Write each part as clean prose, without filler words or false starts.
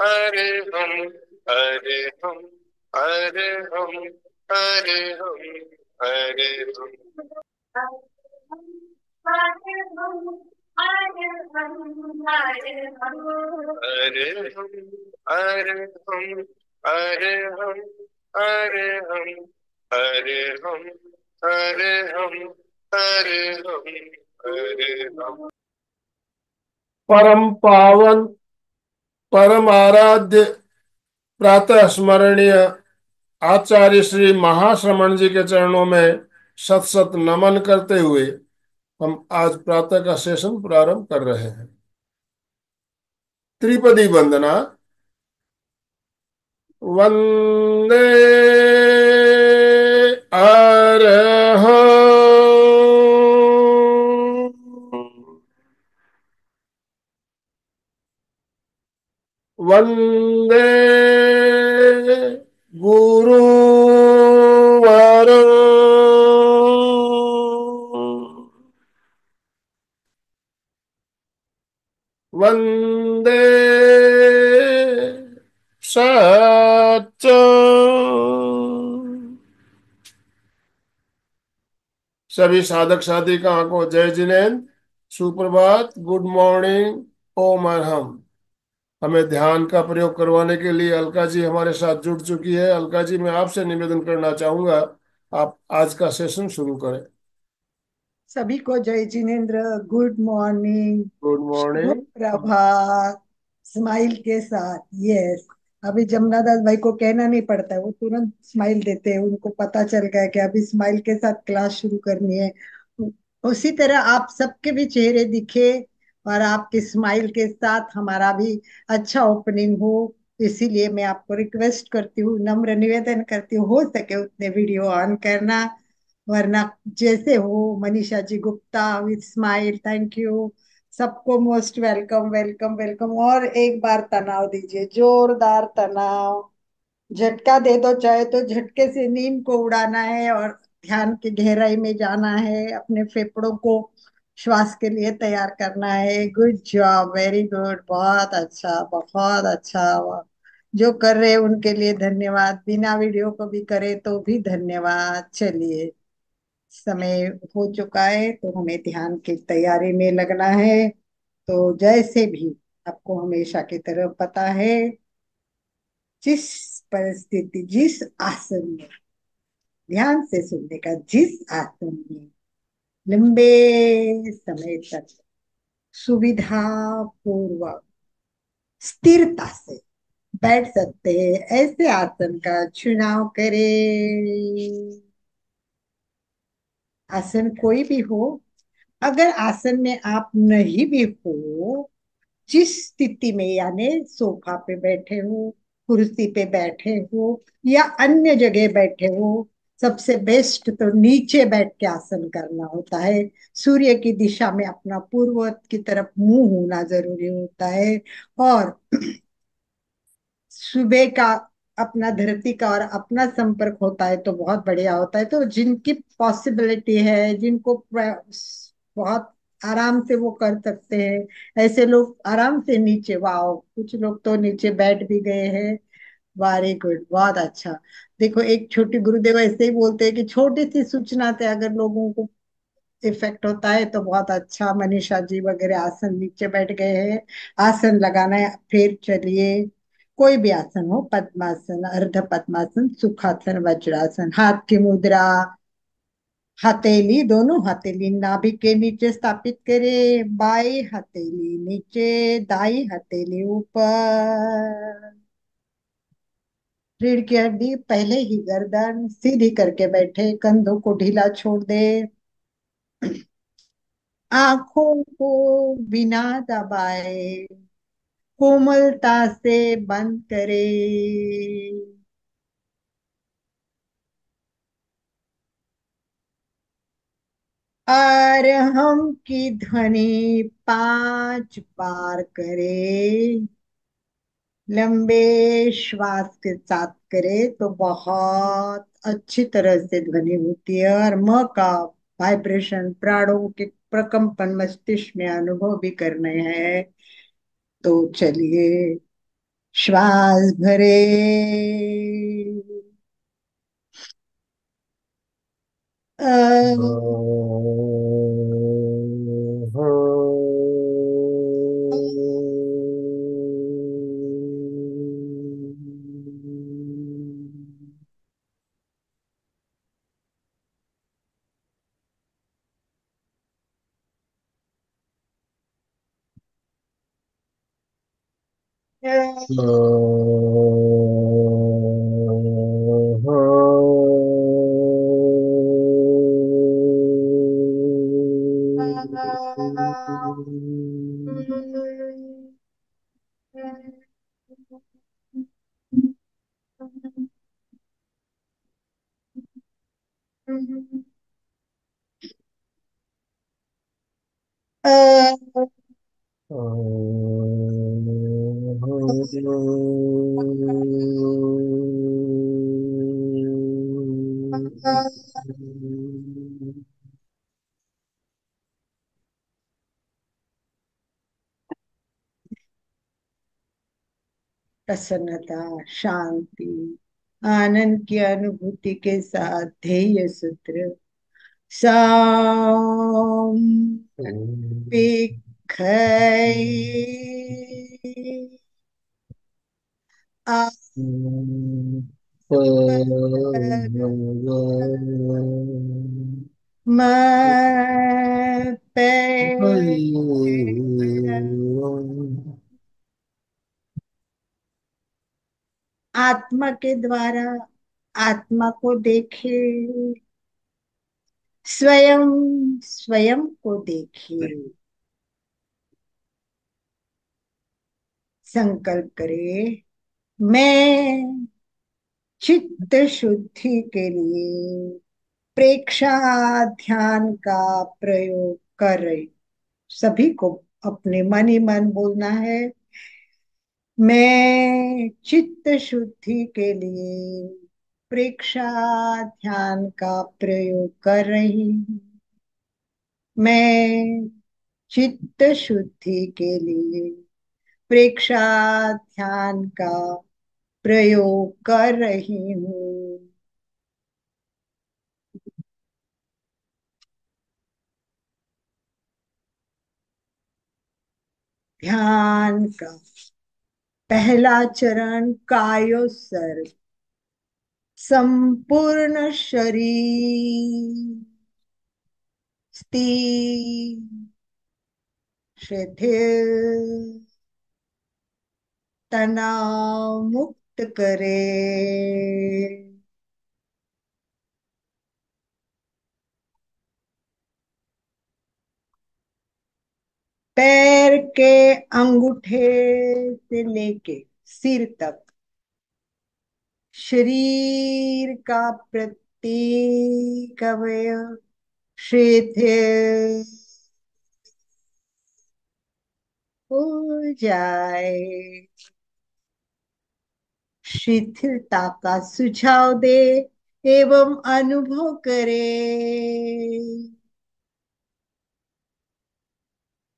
हरे हम, हरे हम, हरे हम, हरे हम, हरे हम, हरे हम, हरे हम, हरे हम, हरे हम, हरे हम, हरे हम, हरे हम, हरे हम। परम पावन, परम आराध्य, प्रातः स्मरणीय आचार्य श्री महाश्रमण जी के चरणों में शत शत नमन करते हुए हम आज प्रातः का सेशन प्रारंभ कर रहे हैं। त्रिपदी वंदना। वंदे अरहं, वंदे गुरुवरं, वंदे सच्चं। सभी साधक साधिकाओं को जय जिनेन्द्र, सुप्रभात, गुड मॉर्निंग, ओम अरहम। हमें ध्यान का प्रयोग करवाने के लिए अलका जी हमारे साथ जुड़ चुकी है। अलका जी, मैं आपसे निवेदन करना चाहूंगा, आप आज का सेशन शुरू करें। सभी को जय जिनेन्द्र। Good morning. गुड शुभ मॉर्निंग। प्रभात। स्माइल के साथ। यस। अभी जमुना दास भाई को कहना नहीं पड़ता है, वो तुरंत स्माइल देते हैं। उनको पता चल गया कि अभी स्माइल के साथ क्लास शुरू करनी है। उसी तरह आप सबके भी चेहरे दिखे और आपके स्माइल के साथ हमारा भी अच्छा ओपनिंग हो। इसीलिए मैं आपको रिक्वेस्ट करती हूँ, नम्र निवेदन करती हूँ, हो सके उतने वीडियो ऑन करना। वरना जैसे हो, Manisha ji Gupta with smile, thank you. सबको मोस्ट वेलकम वेलकम वेलकम। और एक बार तनाव दीजिए, जोरदार तनाव। झटका दे दो, चाहे तो झटके से नींद को उड़ाना है और ध्यान की गहराई में जाना है, अपने फेफड़ों को श्वास के लिए तैयार करना है। गुड जॉब, वेरी गुड, बहुत अच्छा बहुत अच्छा। जो कर रहे हैं उनके लिए धन्यवाद, बिना वीडियो को भी करे तो भी धन्यवाद। चलिए, समय हो चुका है तो हमें ध्यान की तैयारी में लगना है। तो जैसे भी आपको हमेशा की तरह पता है, जिस परिस्थिति, जिस आसन में, ध्यान से सुनने का, जिस आसन में लंबे समय तक सुविधा पूर्वक स्थिरता से बैठ सकते हैं, ऐसे आसन का चुनाव करें। आसन कोई भी हो। अगर आसन में आप नहीं भी हो, जिस स्थिति में, यानी सोफा पे बैठे हो, कुर्सी पे बैठे हो या अन्य जगह बैठे हो, सबसे बेस्ट तो नीचे बैठ के आसन करना होता है। सूर्य की दिशा में अपना पूर्व की तरफ मुंह होना जरूरी होता है। और सुबह का अपना धरती का और अपना संपर्क होता है तो बहुत बढ़िया होता है। तो जिनकी पॉसिबिलिटी है, जिनको बहुत आराम से वो कर सकते हैं, ऐसे लोग आराम से नीचे, वाओ, कुछ लोग तो नीचे बैठ भी गए हैं। वेरी गुड, बहुत अच्छा। देखो, एक छोटी गुरुदेव ऐसे ही बोलते हैं कि छोटी सी सूचना से अगर लोगों को इफेक्ट होता है तो बहुत अच्छा। मनीषा जी वगैरह आसन नीचे बैठ गए हैं, आसन लगाना है। फिर चलिए, कोई भी आसन हो, पद्मासन, अर्ध पद्मासन, सुखासन, वज्रासन। हाथ की मुद्रा, हथेली, दोनों हथेली नाभि के नीचे स्थापित करें। बाई हथेली नीचे, दाई हथेली ऊपर। रीढ़ की हड्डी पहले ही गर्दन सीधी करके बैठे, कंधों को ढीला छोड़ दे। आंखों को बिना दबाए कोमलता से बंद करे। और हम की ध्वनि 5 बार करे। लंबे श्वास के साथ करे तो बहुत अच्छी तरह से ध्वनि होती है, और म का वाइब्रेशन, प्राणों के प्रकंपन मस्तिष्क में अनुभव भी करने हैं। तो चलिए, श्वास भरे, अ, प्रसन्नता, शांति, आनंद की अनुभूति के साथ ध्येय सूत्र सम आत्मा के द्वारा आत्मा को देखे, स्वयं स्वयं को देखे। संकल्प करे, मैं चित्त शुद्धि के लिए प्रेक्षा ध्यान का प्रयोग कर रही। सभी को अपने मन ही मन बोलना है, मैं चित्त शुद्धि के लिए प्रेक्षा ध्यान का प्रयोग कर रही हूँ। मैं चित्त शुद्धि के लिए प्रेक्षा ध्यान का प्रयोग कर रही हूँ। ध्यान का पहला चरण कायोसर्ग, संपूर्ण शरीर स्थिर, शिथिल, तनाव मुक्त करे। पैर के अंगूठे से लेके सिर तक शरीर का प्रत्येक अवयव शिथिल हो जाए। शिथिलता का सुझाव दे एवं अनुभव करे।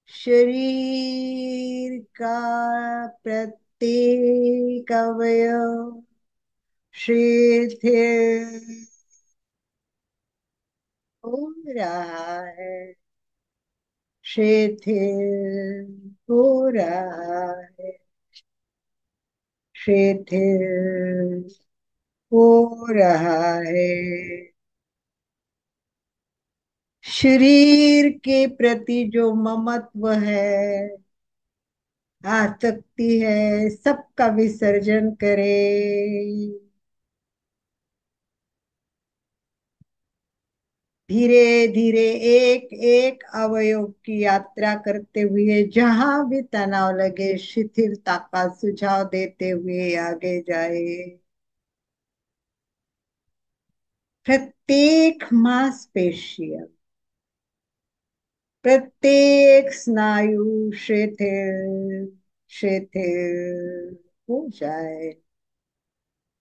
शरीर का प्रत्येक अवयव शिथिल हो रहा है, शिथिल हो रहा है, शिथिल हो रहा है। शरीर के प्रति जो ममत्व है, आसक्ति है, सबका विसर्जन करे। धीरे धीरे एक एक अवयव की यात्रा करते हुए जहां भी तनाव लगे शिथिलता का सुझाव देते हुए आगे जाए। प्रत्येक मांसपेशियां, प्रत्येक स्नायु शिथिल शिथिल हो जाए।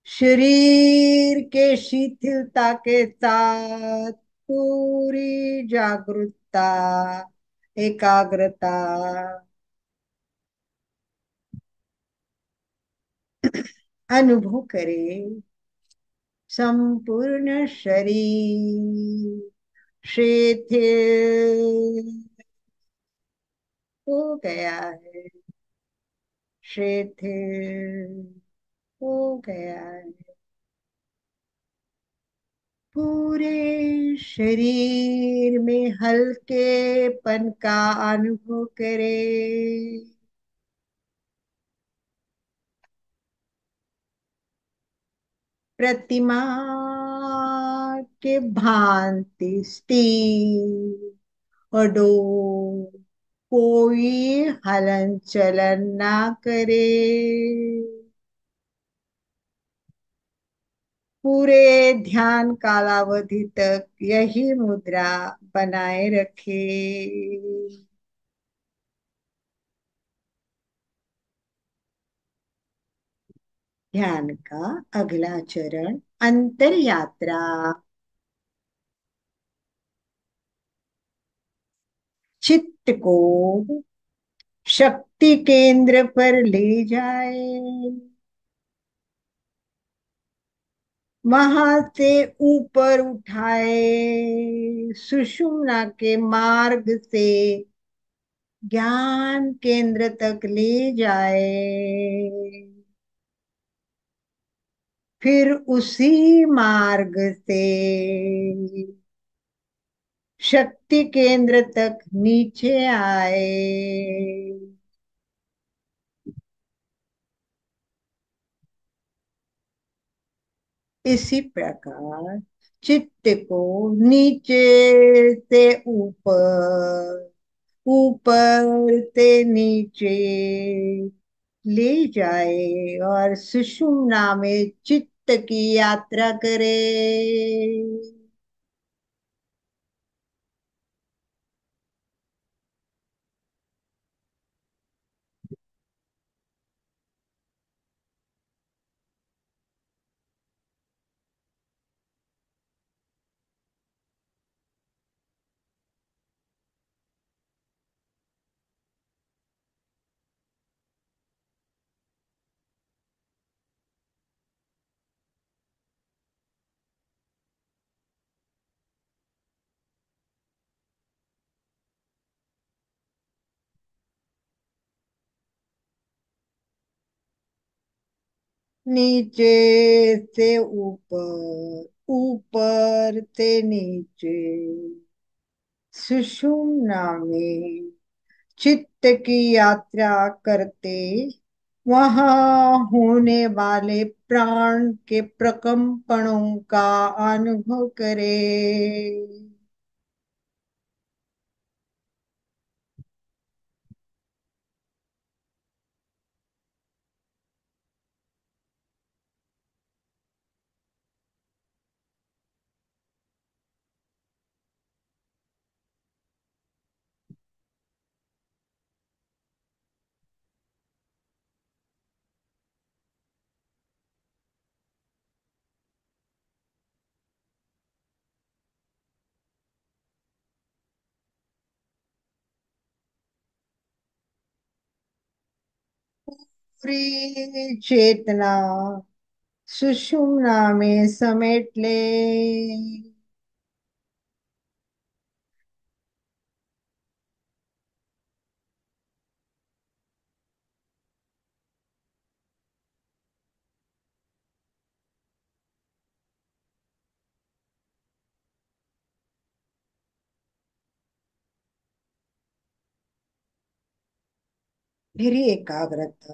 शरीर के शिथिलता के साथ पूरी जागरूकता, एकाग्रता अनुभव करे संपूर्ण शरीर शिथिल हो गया है, शिथिल हो गया है। पूरे शरीर में हल्केपन का अनुभव करे। प्रतिमा के भांति स्थिर अडोल, कोई हलन चलन ना करे। पूरे ध्यान कालावधि तक यही मुद्रा बनाए रखे। ध्यान का अगला चरण अंतर यात्रा। चित्त को शक्ति केंद्र पर ले जाए, वहां से ऊपर उठाए, सुषुम्ना के मार्ग से ज्ञान केंद्र तक ले जाए, फिर उसी मार्ग से शक्ति केंद्र तक नीचे आए। इसी प्रकार चित्त को नीचे से ऊपर, ऊपर से नीचे ले जाए और सुषुम्ना में चित्त की यात्रा करे। नीचे से ऊपर, ऊपर से नीचे, सुषुम्ना में चित्त की यात्रा करते वहां होने वाले प्राण के प्रकंपनों का अनुभव करे। पूरी चेतना सुषुम्ना में समेट ले। फिर एकाग्रता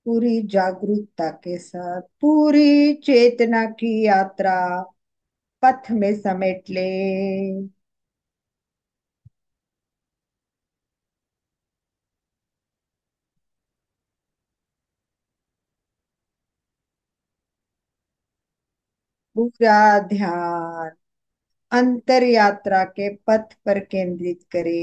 पूरी जागरूकता के साथ पूरी चेतना की यात्रा पथ में समेट ले। पूरा ध्यान अंतर यात्रा के पथ पर केंद्रित करे।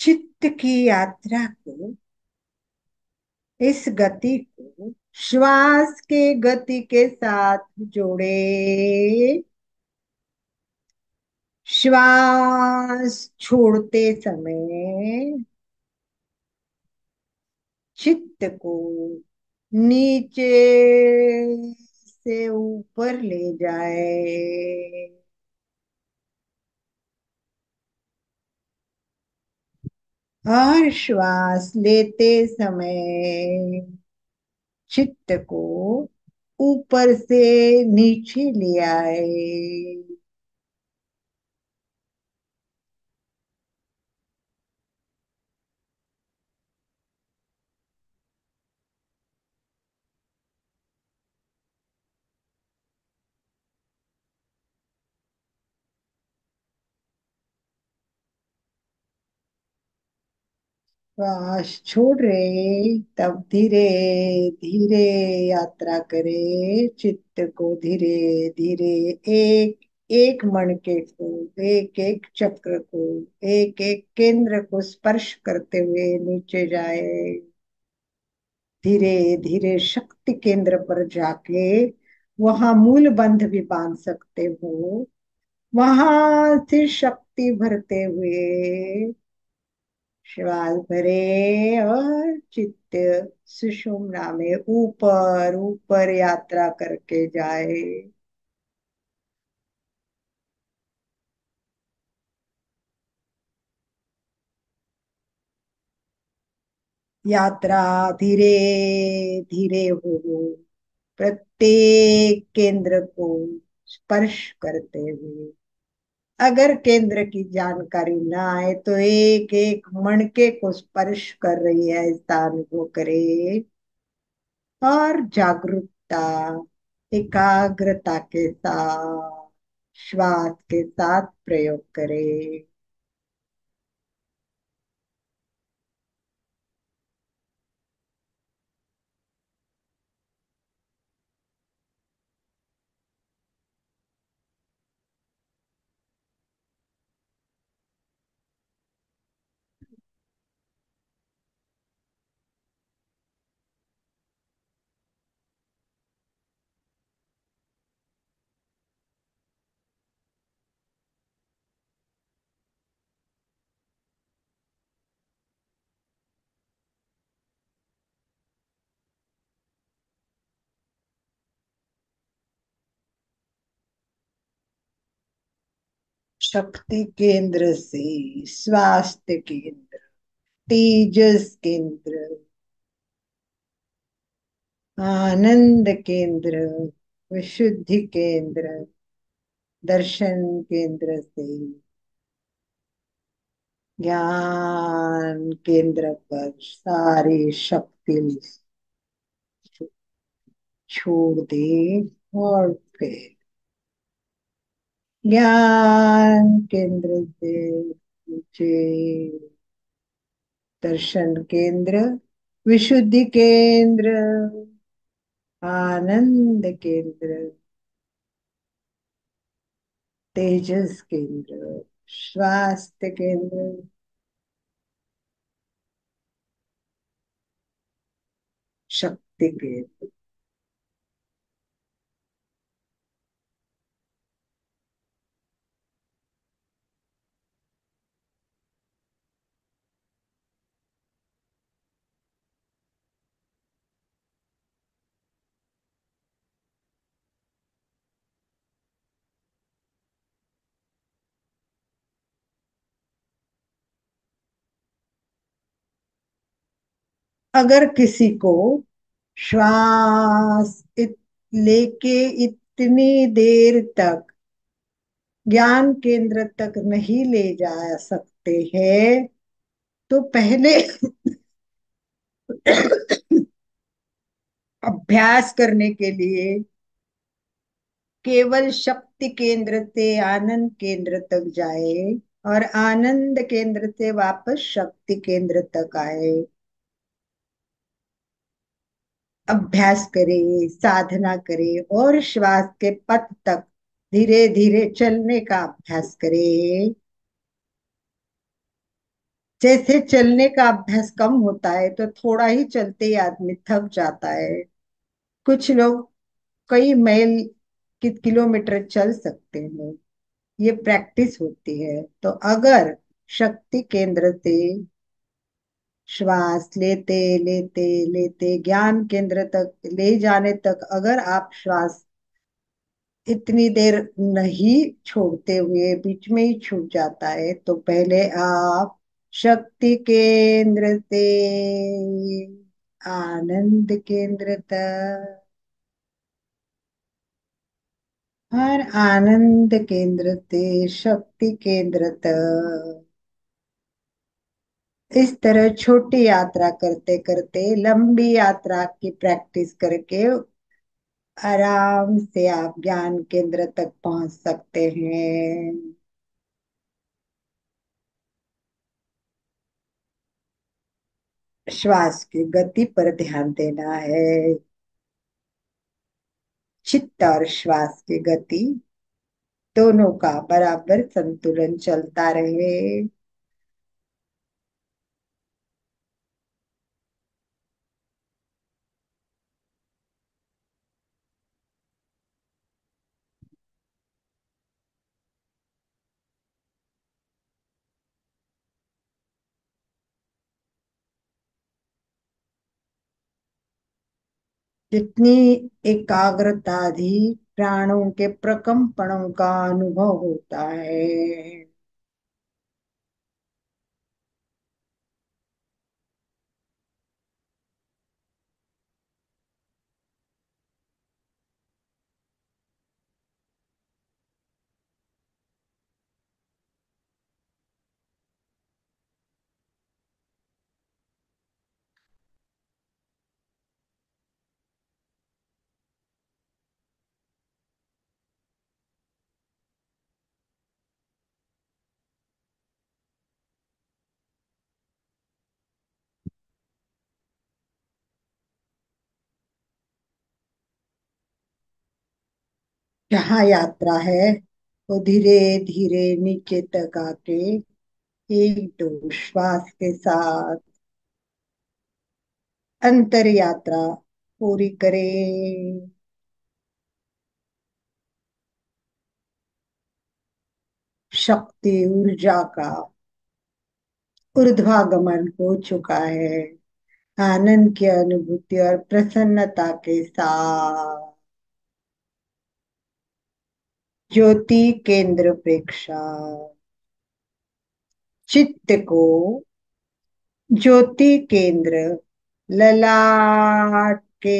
चित्त की यात्रा को, इस गति को श्वास के गति के साथ जोड़े। श्वास छोड़ते समय चित्त को नीचे से ऊपर ले जाए। और श्वास लेते समय चित्त को ऊपर से नीचे ले आए। श्वास छोड़ रहे, तब धीरे धीरे यात्रा करे। चित्त को धीरे धीरे एक एक मणके को, एक एक चक्र को, एक एक केंद्र को स्पर्श करते हुए नीचे जाए। धीरे धीरे शक्ति केंद्र पर जाके वहां मूल बंध भी बांध सकते हो। वहां से शक्ति भरते हुए श्वास भरे और चित्त सुषुम्ना में ऊपर ऊपर यात्रा करके जाए। यात्रा धीरे धीरे हो, प्रत्येक केंद्र को स्पर्श करते हुए। अगर केंद्र की जानकारी ना आए तो एक एक मणके को स्पर्श कर रही है ऐसा अनुभव करे। और जागरूकता, एकाग्रता के साथ श्वास के साथ प्रयोग करें। शक्ति केंद्र से स्वास्थ्य केंद्र, तेजस केंद्र, आनंद केंद्र, विशुद्धि केंद्र, दर्शन केंद्र से ज्ञान केंद्र पर सारी शक्ति छोड़ दे। और फिर ज्ञान केंद्र से नीचे दर्शन केंद्र, विशुद्धि केंद्र, आनंद केंद्र, तेजस केंद्र, स्वास्थ्य केंद्र, शक्ति केंद्र। अगर किसी को श्वास लेके इतनी देर तक ज्ञान केंद्र तक नहीं ले जा सकते हैं तो पहले अभ्यास करने के लिए केवल शक्ति केंद्र से आनंद केंद्र तक जाए और आनंद केंद्र से वापस शक्ति केंद्र तक आए। अभ्यास करे, साधना करे और श्वास के पथ तक धीरे धीरे चलने का अभ्यास करे। जैसे चलने का अभ्यास कम होता है तो थोड़ा ही चलते ही आदमी थक जाता है। कुछ लोग कई मील किलोमीटर चल सकते हैं। ये प्रैक्टिस होती है। तो अगर शक्ति केंद्र से श्वास लेते लेते लेते ज्ञान केंद्र तक ले जाने तक अगर आप श्वास इतनी देर नहीं छोड़ते हुए बीच में ही छूट जाता है तो पहले आप शक्ति केंद्र से आनंद केंद्र तक और आनंद केंद्र से शक्ति केंद्र तक इस तरह छोटी यात्रा करते करते लंबी यात्रा की प्रैक्टिस करके आराम से आप ज्ञान केंद्र तक पहुंच सकते हैं। श्वास की गति पर ध्यान देना है। चित्त और श्वास की गति दोनों का बराबर संतुलन चलता रहे। जितनी एकाग्रता अधिक प्राणों के प्रकंपनों का अनुभव होता है। जहाँ यात्रा है वो धीरे धीरे नीचे तक आके एक दो श्वास के साथ अंतर यात्रा पूरी करें। शक्ति ऊर्जा का ऊर्ध्वागमन हो चुका है। आनंद की अनुभूति और प्रसन्नता के साथ ज्योति केंद्र प्रेक्षा चित्त को ज्योति केंद्र ललाट के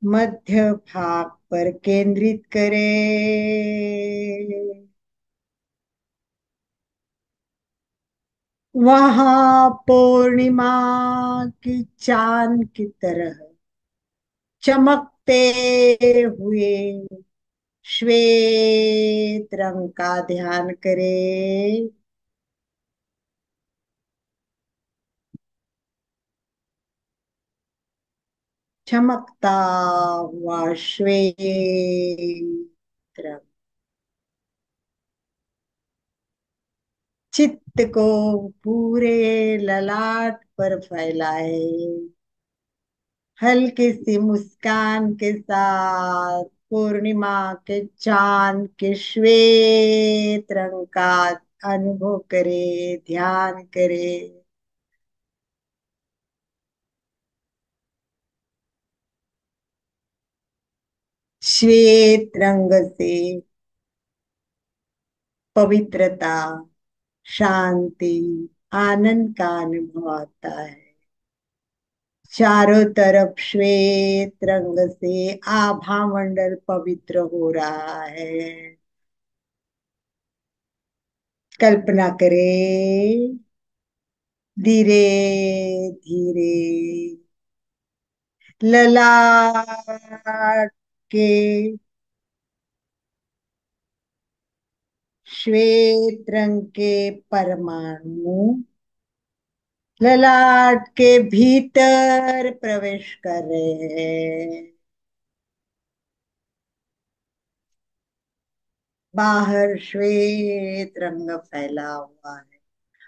मध्य भाग पर केंद्रित करें। वहां पूर्णिमा की चांद की तरह चमकते हुए श्वेत रंग का ध्यान करें। चमकता हुआ श्वेत रंग चित्त को पूरे ललाट पर फैलाए। हल्की सी मुस्कान के साथ पूर्णिमा के चांद के श्वेत रंग का अनुभव करे, ध्यान करे। श्वेत रंग से पवित्रता, शांति, आनंद का अनुभव आता है। चारों तरफ श्वेत रंग से आभा मंडल पवित्र हो रहा है। कल्पना करें धीरे धीरे ललाट के श्वेत रंग के परमाणु ललाट के भीतर प्रवेश कर रहे हैं। बाहर श्वेत रंग फैला हुआ है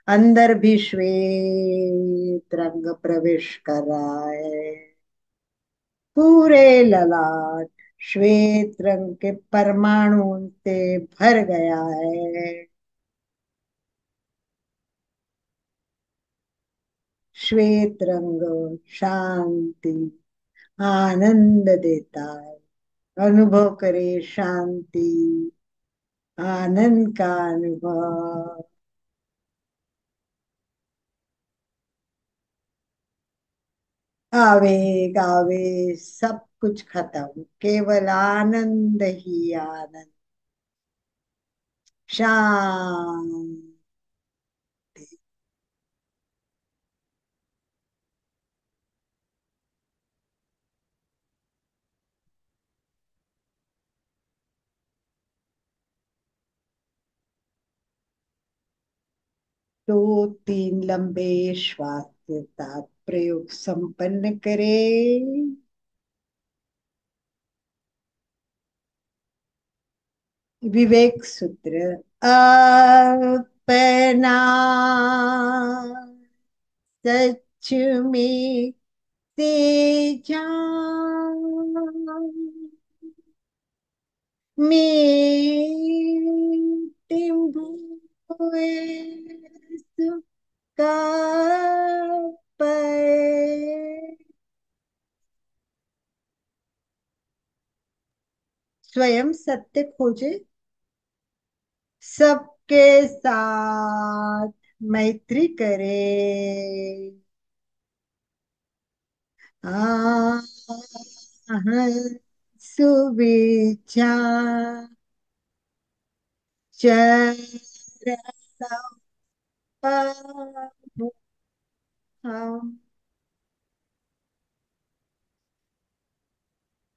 अंदर भी श्वेत रंग प्रवेश कर रहा है। पूरे ललाट श्वेत रंग के परमाणुओं से भर गया है। श्वेत रंग शांति आनंद देता है। अनुभव करे शांति आनंद का अनुभव। आवेग आवेश सब कुछ खत्म, केवल आनंद ही आनंद। शांति। 2-3 लंबे श्वास के साथ प्रयोग संपन्न करें। विवेक सूत्र। अपना सच में से जान मिटे हुए सुख पर। स्वयं सत्य खोजे, सबके साथ मैत्री करे। आ सुविचार चरता हम।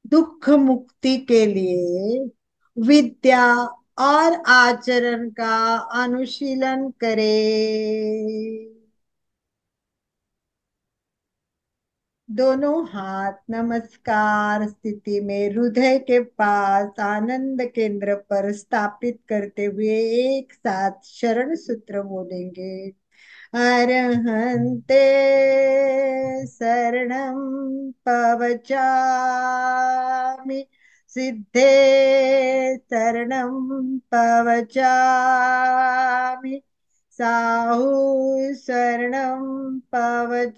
दुख मुक्ति के लिए विद्या और आचरण का अनुशीलन करें। दोनों हाथ नमस्कार स्थिति में हृदय के पास आनंद केंद्र पर स्थापित करते हुए एक साथ शरण सूत्र बोलेंगे। अरहन्ते शरणं पवचामि, सिद्धे शरणं पवचामि, साहु शरणं पवचामि,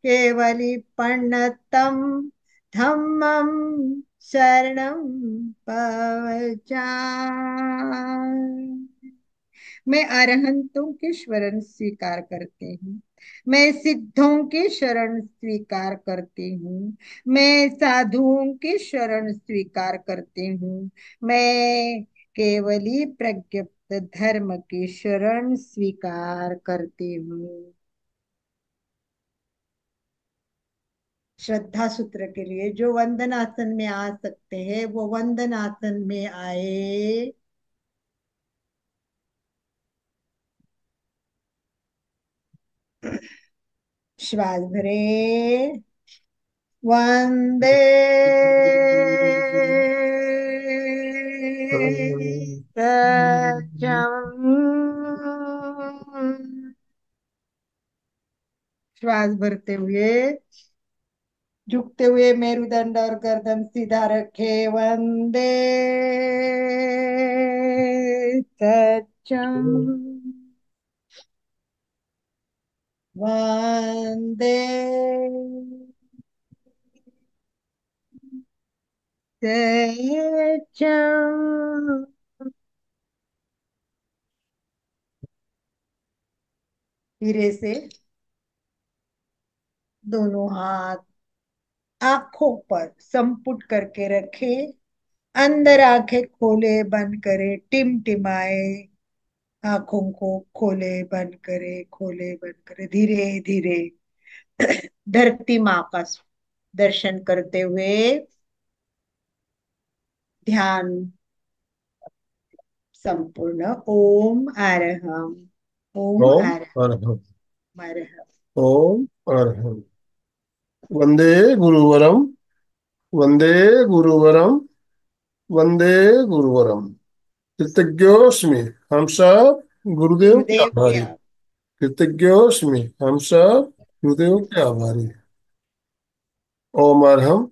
केवलीपण्णतं धम्मं शरणं पवचामि। मैं अरहंतों की शरण स्वीकार करती हूँ। मैं सिद्धों की शरण स्वीकार करती हूँ। मैं साधुओं की शरण स्वीकार करती हूँ। मैं केवली प्रज्ञप्त धर्म की शरण स्वीकार करती हूँ। श्रद्धा सूत्र के लिए जो वंदन आसन में आ सकते हैं वो वंदन आसन में आए। श्वास भरे। वंदे सत्यम। श्वास भरते हुए झुकते हुए मेरुदंड और गर्दन सीधा रखे। वंदे सत्यम। वंदे सत्यम। धीरे से दोनों हाथ आंखों पर संपुट करके रखे। अंदर आंखें खोले बंद करे, टिमटिमाए। आंखों को खोले बंद करे, खोले बंद करे, धीरे धीरे धरती माँ का दर्शन करते हुए ध्यान संपूर्ण। ओम अरहम। ओम ओम अरहम। अर्हम्। अरहम। ओम अर्हम्। वंदे गुरुवरम। वंदे गुरुवरम। वंदे गुरुवरम। कृतज्ञोस्मि हम सब गुरुदेव के गुरुदेव आभारी। क्या। कृतज्ञोस्मि, हम सब गुरुदेव के आभारी। ओम अर्हम।